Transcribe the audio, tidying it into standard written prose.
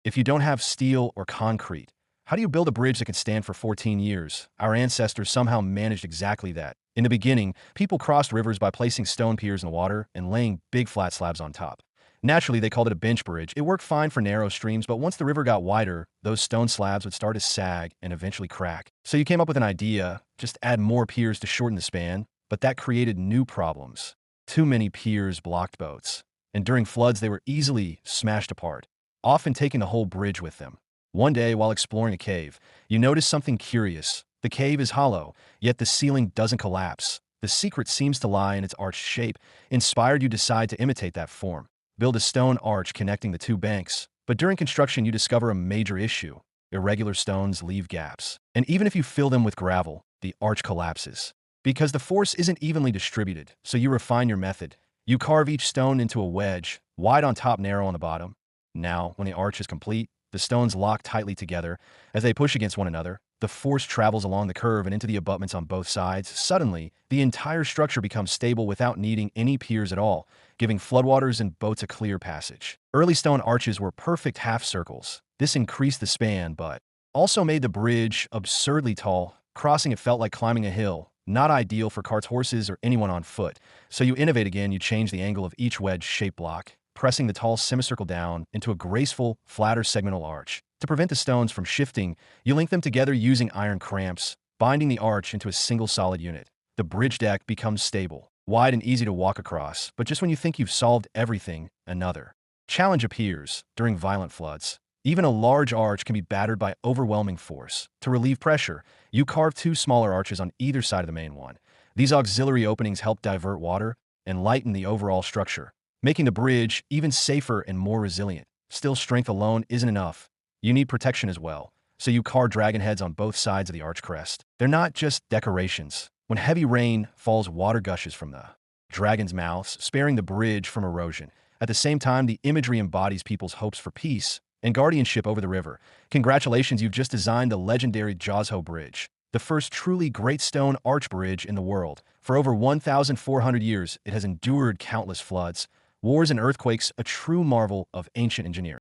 If you don't have steel or concrete, how do you build a bridge that can stand for 14 years? Our ancestors somehow managed exactly that. In the beginning, people crossed rivers by placing stone piers in the water and laying big flat slabs on top. Naturally, they called it a bench bridge. It worked fine for narrow streams, but once the river got wider, those stone slabs would start to sag and eventually crack. So you came up with an idea, just add more piers to shorten the span, but that created new problems. Too many piers blocked boats, and during floods they were easily smashed apart, often taking the whole bridge with them. One day, while exploring a cave, you notice something curious. The cave is hollow, yet the ceiling doesn't collapse. The secret seems to lie in its arched shape. Inspired, you decide to imitate that form. Build a stone arch connecting the two banks. But during construction, you discover a major issue. Irregular stones leave gaps. And even if you fill them with gravel, the arch collapses. Because the force isn't evenly distributed, so you refine your method. You carve each stone into a wedge, wide on top, narrow on the bottom. Now, when the arch is complete, the stones lock tightly together. As they push against one another, the force travels along the curve and into the abutments on both sides. Suddenly, the entire structure becomes stable without needing any piers at all, giving floodwaters and boats a clear passage. Early stone arches were perfect half circles. This increased the span, but also made the bridge absurdly tall. Crossing it felt like climbing a hill, not ideal for carts, horses, or anyone on foot. So you innovate again. You change the angle of each wedge-shaped block, pressing the tall semicircle down into a graceful, flatter segmental arch. To prevent the stones from shifting, you link them together using iron cramps, binding the arch into a single solid unit. The bridge deck becomes stable, wide and easy to walk across, but just when you think you've solved everything, another challenge appears. During violent floods, even a large arch can be battered by overwhelming force. To relieve pressure, you carve two smaller arches on either side of the main one. These auxiliary openings help divert water and lighten the overall structure, making the bridge even safer and more resilient. Still, strength alone isn't enough. You need protection as well, so you carve dragon heads on both sides of the arch crest. They're not just decorations. When heavy rain falls, water gushes from the dragon's mouths, sparing the bridge from erosion. At the same time, the imagery embodies people's hopes for peace and guardianship over the river. Congratulations, you've just designed the legendary Josho Bridge, the first truly great stone arch bridge in the world. For over 1,400 years, it has endured countless floods, wars, and earthquakes, a true marvel of ancient engineering.